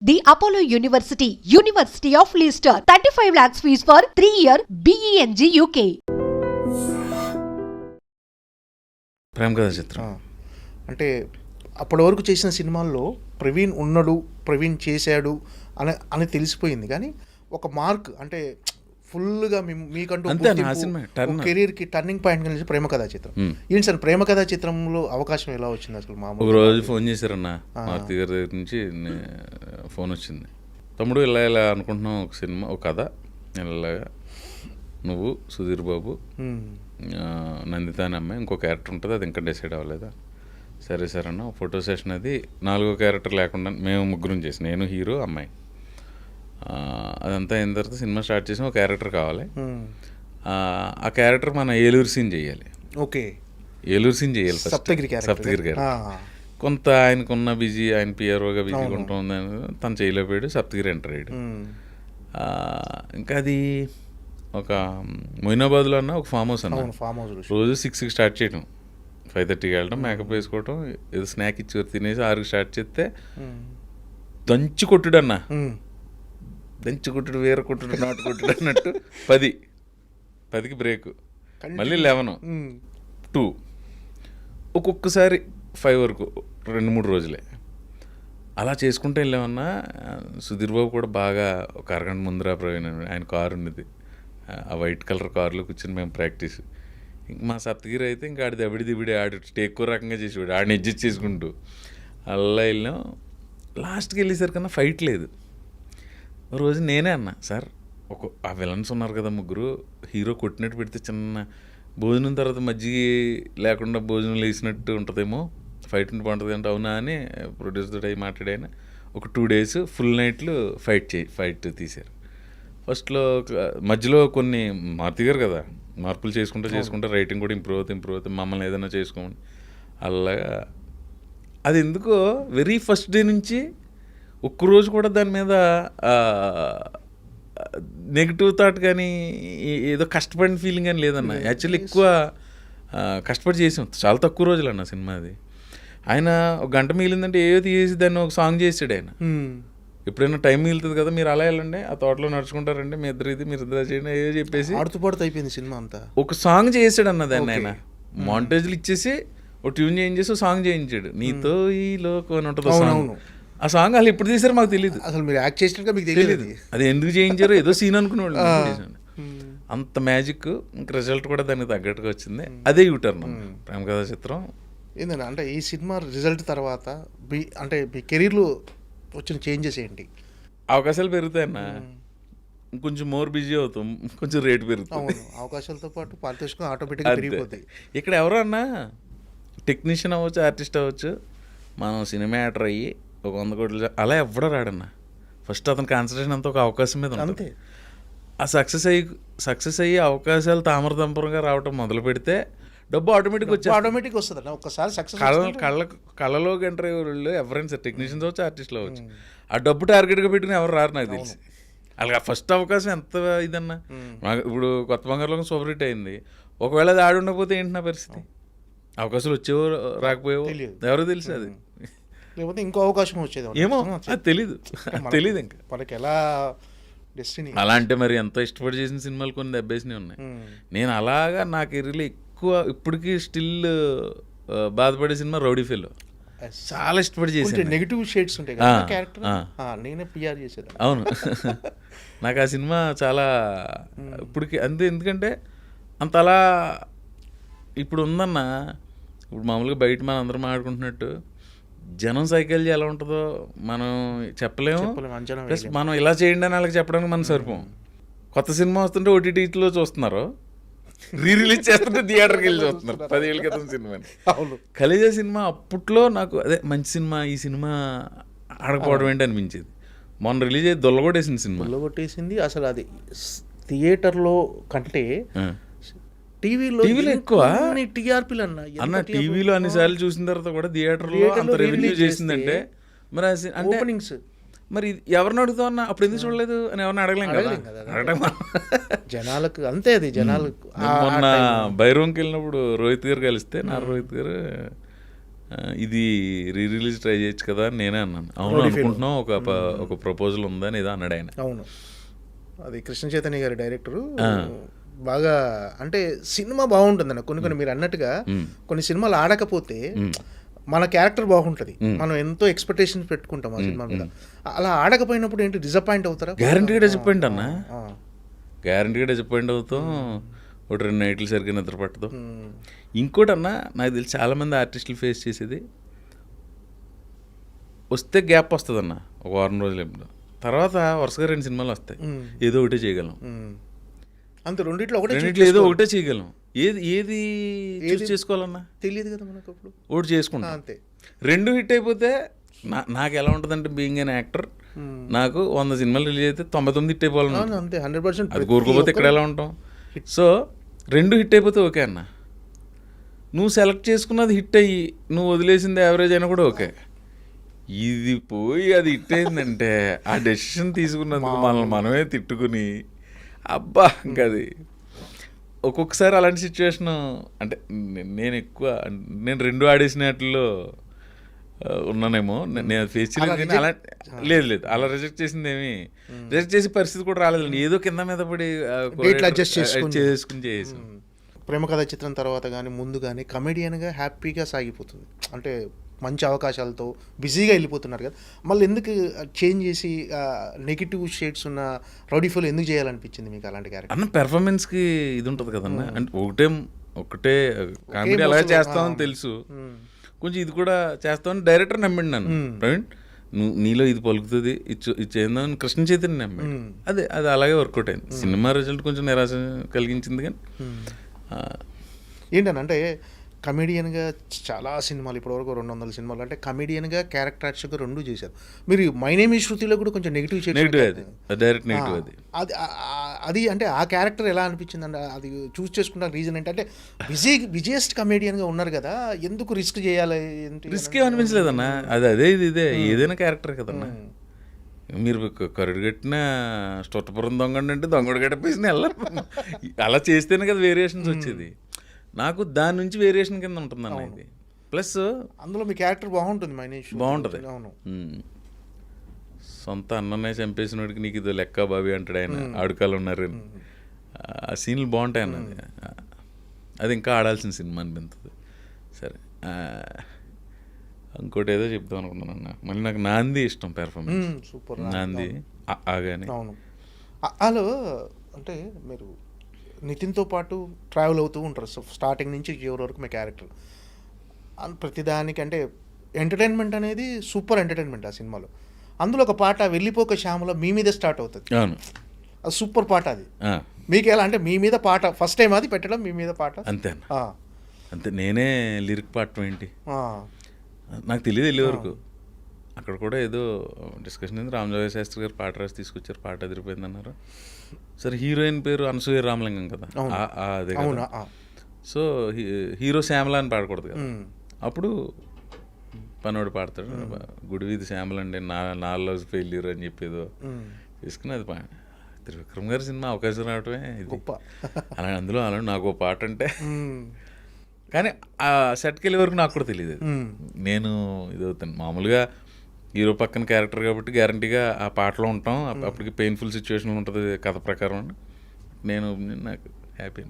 The Apollo University, University of Leicester. 35 lakhs fees for 3-year BEng UK. ప్రేమ కథా చిత్రం అంటే అప్పటి వరకు చేసిన సినిమాల్లో ప్రవీణ్ ఉన్నాడు, ప్రవీణ్ చేశాడు అని తెలిసిపోయింది. కానీ ఒక మార్క్ అంటే ఫుల్గా మీకంటూ కెరీర్కి టర్నింగ్ పాయింట్ కలిసి ప్రేమ కథా చిత్రం. ఏంటి సార్ ప్రేమ కథా చిత్రంలో అవకాశం ఎలా వచ్చింది అసలు? ఒక రోజు ఫోన్ చేశారన్న మారుతి గారి దగ్గర నుంచి ఫోన్ వచ్చింది, తమ్ముడు ఇలా ఇలా అనుకుంటున్నాం ఒక సినిమా, ఒక కథ, ఇలాగా నువ్వు సుధీర్ బాబు నందిత అనే అమ్మాయి ఇంకో క్యారెక్టర్ ఉంటుంది, అది ఇంకా డిసైడ్ అవ్వలేదా? సరే సార్ అన్న ఫోటో సెషన్ అది 4వ క్యారెక్టర్ లేకుండా మేము ముగ్గురం చేసి, నేను హీరో అమ్మాయి, అదంతా అయిన తర్వాత సినిమా స్టార్ట్ చేసి ఒక క్యారెక్టర్ కావాలి. ఆ క్యారెక్టర్ మన ఏలూరు సీన్ చేయాలి. ఓకే, ఏలూరు సీన్ చేయాలి, సప్తగిరి క్యారెక్టర్. కొంత ఆయనకున్న బిజీ, ఆయన పిఆర్ఓగా బిజీగా ఉంటుందని తను చేయలేకపోయాడు, సప్తగిరి ఎంటర్ అయ్యాడు. ఇంకా అది ఒక మొయినాబాద్లో అన్న ఒక ఫామ్ హౌస్ అన్న, రోజు 6కి స్టార్ట్ చేయడం, 5:30కి వెళ్ళడం, మేకప్ వేసుకోవడం, ఏదో స్నాక్ ఇచ్చి తినేసి 6కి స్టార్ట్ చేస్తే దంచి కొట్టుడు అన్న, దంచి కొట్టుడు, వేర కొట్టుడు, నాటు కొట్టుడు అన్నట్టు 10కి బ్రేక్, మళ్ళీ 11, 2, ఒక్కొక్కసారి 5 వరకు 2-3 రోజులే అలా చేసుకుంటూ వెళ్ళామన్నా. సుధీర్ బాబు కూడా బాగా ఒక అరగంట ముందర ప్రవీణ్, ఆయన కారు ఉన్నది, ఆ వైట్ కలర్ కారులో కూర్చొని మేము ప్రాక్టీస్. ఇంక మా సప్తగిరి అయితే ఇంకా ఆడి దబిడి ఆడు ఎక్కువ రకంగా చేసేవాడు, ఆడిని అడ్జస్ట్ చేసుకుంటూ అలా వెళ్ళాం. లాస్ట్కి వెళ్ళేసరికన్నా ఫైట్ లేదు. రోజు నేనే అన్నా, సార్ ఆ విలన్స్ ఉన్నారు కదా ముగ్గురు, హీరో కొట్టినట్టు పెడితే చిన్న భోజనం తర్వాత మజ్జిగ లేకుండా భోజనం లేసినట్టు ఉంటుందేమో, ఫైట్ ఉంటే బాగుంటుంది అంటే అవునా అని ప్రొడ్యూసర్ అయ్యి మాట్లాడాయన. ఒక 2 days ఫుల్ నైట్లు ఫైట్ తీశారు. ఫస్ట్లో మధ్యలో కొన్ని మారుతి గారు కదా, మార్పులు చేసుకుంటే రైటింగ్ కూడా ఇంప్రూవ్ అవుతుంది, మమ్మల్ని ఏదైనా చేసుకోమని. అలాగా అది ఎందుకో వెరీ ఫస్ట్ డే నుంచి ఒక్కరోజు కూడా దాని మీద నెగిటివ్ థాట్ కానీ ఏదో కష్టపడిన ఫీలింగ్ కానీ లేదన్న. యాక్చువల్లీ ఎక్కువ కష్టపడి చేసాం, చాలా తక్కువ రోజులు అన్న సినిమా అది. ఆయన ఒక గంట మిగిలిందంటే ఏదో తీసి దాన్ని ఒక సాంగ్ చేసాడు ఆయన. ఎప్పుడైనా టైం మిగులుతుంది కదా, మీరు అలా వెళ్ళండి, ఆ తోటలో నడుచుకుంటారండి, మీ ఇద్దరు చేయండి ఏదో చెప్పేసి ఆడుతూ అయిపోయింది సినిమా అంతా. ఒక సాంగ్ చేసాడు అన్న దాన్ని ఆయన, మాంటేజ్లు ఇచ్చేసి ఒక ట్యూన్ చేయించేసి ఒక సాంగ్ చేయించాడు, నీతో ఈ లోకం అని ఉంటుంది సాంగ్. ఆ సాంగ్ వాళ్ళు ఎప్పుడు తీసారో మాకు తెలియదు, అసలు మీరు యాక్ట్ చేసినట్టు మీకు తెలియదు అది ఎందుకు చేయించారో, ఏదో సీన్ అనుకునేవాళ్ళు. అంత మ్యాజిక్, ఇంక రిజల్ట్ కూడా దానికి తగ్గట్టుగా వచ్చింది. అదే యూటర్న్ ప్రేమ కథా చిత్రం. ఏంటంటే అంటే ఈ సినిమా రిజల్ట్ తర్వాత అంటే మీ కెరీర్లో వచ్చిన చేంజెస్ ఏంటి? అవకాశాలు పెరుగుతాయన్న, కొంచెం మోర్ బిజీ అవుతాం, కొంచెం రేటు పెరుగుతుంది. అవకాశాలతో పాటు పారితోషికం ఆటోమేటిక్గా పెరిగిపోతాయి. ఇక్కడ ఎవరో అన్నా టెక్నీషియన్ అవ్వచ్చు, ఆర్టిస్ట్ అవ్వచ్చు, మనం సినిమా యాక్టర్ అయ్యి ఒక 100 కోట్లు అలా ఎవడో రాడన్న. ఫస్ట్ అతని కాన్సన్ట్రేషన్ అంతా ఒక అవకాశం మీద ఉంటుంది. ఆ సక్సెస్ అయ్యి అవకాశాలు తామరతంపరంగా రావటం మొదలు పెడితే డబ్బు ఆటోమేటిక్ వస్తుంది. ఒక్కసారి సక్సెస్ కళ్ళలోకి ఎంటర్ అయ్యే వాళ్ళు ఎవరైనా సార్, టెక్నీషియన్స్ అవచ్చు, ఆర్టిస్టులు అవ్వచ్చు, ఆ డబ్బు టార్గెట్గా పెట్టుకుని ఎవరు రారు నాకు తెలిసి. అలాగే ఫస్ట్ అవకాశం ఎంత ఇదన్నా. ఇప్పుడు కొత్త బంగారులో సూపర్ హిట్ అయింది, ఒకవేళ అది ఆడి ఉండకపోతే ఏంటి నా పరిస్థితి? అవకాశాలు వచ్చేవో రాకపోయేవో ఎవరో తెలుసు, అది లేకపోతే ఇంకో అవకాశం వచ్చేది ఏమో అది తెలీదు ఇంకా మనకి ఎలా డెస్టినీ. అలా అంటే మరి ఎంతో ఇష్టపడి చేసిన సినిమాలు కొన్ని దెబ్బేసినవి ఉన్నాయి. నేను అలాగా నా కెరీర్లో ఎక్కువ ఇప్పటికీ స్టిల్ బాధపడే సినిమా రౌడీ ఫెలో. చాలా ఇష్టపడి చేసాను. నెగిటివ్ షేడ్స్ ఉంటాయి కదా క్యారెక్టర్, నేనే పిఆర్ చేసేది. అవును, నాకు ఆ సినిమా చాలా ఇప్పటికి అంతే. ఎందుకంటే అంత అలా ఇప్పుడు ఉందన్న. ఇప్పుడు మామూలుగా బయట మనం అందరం ఆడుకుంటున్నట్టు జనం సైకాలజీ ఎలా ఉంటుందో మనం చెప్పలేము. ప్లస్ మనం ఇలా చేయండి అని వాళ్ళకి చెప్పడానికి మనం సరిపోం. కొత్త సినిమా వస్తుంటే ఓటీటీలో చూస్తున్నారు, రిలీజ్ చేస్తుంటే థియేటర్కి వెళ్ళి చూస్తున్నారు. 10 ఏళ్ళ క్రితం సినిమా ఖలీజా సినిమా అప్పట్లో నాకు అదే మంచి సినిమా, ఈ సినిమా ఆడకపోవడం ఏంటి అనిపించేది. మొన్న రిలీజ్ అయ్యి దొల్లగొట్టేసింది సినిమా, దొల్లగొట్టేసింది. అసలు అది థియేటర్లో కంటే టీవీలో ఎక్కువ టీఆర్పీలు అన్న. టీవీలో అన్నిసార్లు చూసిన తర్వాత కూడా థియేటర్లో అంత రెవెన్యూ చేసిందంటే మరి ఓపెనింగ్స్ మరి ఎవరిని అడుగుతావు అన్న, అప్పుడు ఎందుకు చూడలేదు అని ఎవరిని అడగలేం కదా జనాలకు. అంతే అది జనాలకు. మొన్న బైరూమ్కి వెళ్ళినప్పుడు రోహిత్ గారు కలిస్తే, నా రోహిత్ గారు ఇది రిలీజ్ ట్రై చేయొచ్చు కదా అని నేనే అన్నాను. అవును అనుకుంటున్నాం, ఒక ప్రపోజల్ ఉందని ఏదో అన్నాడు ఆయన. అవును, అది కృష్ణ చైతన్య గారి డైరెక్టరు. బాగా అంటే సినిమా బాగుంటుందన్న కొన్ని మీరు అన్నట్టుగా కొన్ని సినిమాలు ఆడకపోతే మన క్యారెక్టర్ బాగుంటుంది, మనం ఎంతో ఎక్స్పెక్టేషన్స్ పెట్టుకుంటాం ఆ సినిమా మీద. అలా ఆడకపోయినప్పుడు ఏంటి డిసప్పాయింట్ అవుతారా? గ్యారంటీగా డిసప్పాయింట్ అన్న, గ్యారంటీగా డిసప్పాయింట్ అవుతాం. ఒక 2 నైట్లు సరిగ్గా నిద్ర పట్టదు. ఇంకోటి అన్న, నాకు తెలిసి చాలామంది ఆర్టిస్టులు ఫేస్ చేసేది, వస్తే గ్యాప్ వస్తుంది అన్న, ఒక వారం రోజులు ఎప్పుడు, తర్వాత వరుసగా 2 సినిమాలు వస్తాయి, ఏదో ఒకటే చేయగలం. అంతే, రెండిట్లో ఏదో ఒకటే చేయగలం. ఏది చూస్ చేసుకోవాలన్నా తెలియదు కదా మనకు. అప్పుడు ఒకటి చేసుకుంటా అంతే. 2 హిట్ అయిపోతే నాకు ఎలా ఉంటుందంటే, బీయింగ్ అన్ యాక్టర్, నాకు 100 సినిమాలు రిలీజ్ అయితే 99 హిట్ అయిపోవాలన్నా అంతే, 100%. అది కోరుకోపోతే ఇక్కడ ఎలా ఉంటాం? సో 2 హిట్ అయిపోతే ఓకే అన్న. నువ్వు సెలెక్ట్ చేసుకున్నది హిట్ అయ్యి నువ్వు వదిలేసింది యావరేజ్ అయినా కూడా ఓకే. ఇది పోయి అది హిట్ అయిందంటే ఆ డెసిషన్ తీసుకున్నందుకు మనమే తిట్టుకుని అబ్బా ఇంకా అది ఒక్కొక్కసారి అలాంటి సిచ్యువేషన్. అంటే నేను 2 ఆడేసినట్లో ఉన్నానేమో, నేను ఫేస్ చేయలేదు. అలా లేదు అలా రిజెక్ట్ చేసింది ఏమి, రిజెక్ట్ చేసే పరిస్థితి కూడా రాలేదు. ఏదో కింద మీద పడి చేసుకుని చేసాం. ప్రేమ కథ చిత్రం తర్వాత కానీ ముందు కానీ కమెడియన్గా హ్యాపీగా సాగిపోతుంది, అంటే మంచి అవకాశాలతో బిజీగా వెళ్ళిపోతున్నారు కదా. మళ్ళీ ఎందుకు చేంజ్ చేసి నెగిటివ్ షేడ్స్ ఉన్న రౌడీ ఫుల్ ఎందుకు చేయాలనిపించింది మీకు అలాంటి క్యారెక్టర్? అన్న పెర్ఫార్మెన్స్కి ఇది ఉంటుంది కదన్న, అంటే ఒకటే కామెడీ అలాగే చేస్తామని తెలుసు, కొంచెం ఇది కూడా చేస్తామని డైరెక్టర్ నమ్మిండి నన్ను. ప్రవీణ్ నీలో ఇది పలుకుతుంది, ఇది చేద్దామని కృష్ణ చైతన్య నమ్మాడు. అది అలాగే వర్కౌట్ అయింది. సినిమా రిజల్ట్ కొంచెం నిరాశ కలిగించింది, కానీ ఏంటనంటే కమెడియన్గా చాలా సినిమాలు, ఇప్పటివరకు 200 సినిమాలు, అంటే కమెడియన్గా క్యారెక్టర్ ఆర్టిస్ట్గా 2 చేశారు మీరు. మై నేమ్ ఈజ్ శృతిలో కూడా కొంచెం నెగిటివ్ డైరెక్ట్ నెగిటివ్ అది అంటే ఆ క్యారెక్టర్ ఎలా అనిపించింది అంటే, అది చూస్ చేసుకున్న రీజన్ ఏంటంటే బిజియెస్ట్ కమెడియన్గా ఉన్నారు కదా, ఎందుకు రిస్క్ చేయాలి? రిస్క్ ఏమనిపించలేదన్న, అదే ఇదే ఏదైనా క్యారెక్టర్ కదన్నా. మీరు కరుడు కట్టిన స్టొట్టపురం దొంగ అంటే దొంగడు గట్టపేసిన వెళ్ళరు, అలా చేస్తేనే కదా వేరియేషన్స్ వచ్చేది. నాకు దాని నుంచి వేరియేషన్ కింద ఉంటుంది అన్న ఇది. ప్లస్ అందులో మీ క్యారెక్టర్ బాగుంటుంది, బాగుంటుంది. సొంత అన్ననే చంపేసినోడికి నీకు ఇది లెక్క బాబీ అంటాడు ఆయన, ఆడుకాలు ఉన్నారు. ఆ సీన్లు బాగుంటాయి అన్నది. అది ఇంకా ఆడాల్సిన సినిమా అనిపిస్తుంది. సరే, ఇంకోటి ఏదో చెప్తాం అనుకున్నాను అన్న. మళ్ళీ నాకు నాంది ఇష్టం పెర్ఫార్మెన్స్. సూపర్ నాంది ఆగానే. అవును, అలో అంటే మీరు నితిన్తో పాటు ట్రావెల్ అవుతూ ఉంటారు స్టార్టింగ్ నుంచి చివరి వరకు మీ క్యారెక్టర్. ప్రతిదానికి అంటే ఎంటర్టైన్మెంట్ అనేది సూపర్ ఎంటర్టైన్మెంట్ ఆ సినిమాలో. అందులో ఒక పాట వెళ్ళిపోక శ్యామలో మీ మీద స్టార్ట్ అవుతుంది. అవును, అది సూపర్ పాట. అది మీకు ఎలా అంటే మీ మీద పాట ఫస్ట్ టైం అది పెట్టడం, మీ మీద పాట అంతే అంతే. నేనే లిరిక్ పాడటం ఏంటి నాకు తెలియదు వెళ్ళే వరకు. అక్కడ కూడా ఏదో డిస్కషన్ అయింది, రామజోగయ్య శాస్త్రి గారు పాట రాసి తీసుకొచ్చారు, పాట అదిరిపోయింది అన్నారు. సరే, హీరోయిన్ పేరు అనసూయ రామలింగం కదా, అదే కదా. సో హీరో శ్యామల అని పాడకూడదు కదా. అప్పుడు పనోడు పాడతాడు, గుడివీధి శ్యామల అండి నా లవ్ ఫెయిల్యూర్ అని చెప్పేదో తీసుకుని అది త్రివిక్రమ్ గారి సినిమా అవకాశం రావటమే ఇది గొప్ప. అందులో నాకు పాట అంటే, కానీ ఆ సెట్కి వెళ్ళే వరకు నాకు కూడా తెలియదు. నేను ఇది అవుతాను మామూలుగా హీరో పక్కన క్యారెక్టర్ కాబట్టి గ్యారంటీగా ఆ పాటలో ఉంటాం. అప్పటికి పెయిన్ఫుల్ సిచ్యువేషన్ ఉంటుంది కథ ప్రకారం. నాకు హ్యాపీ.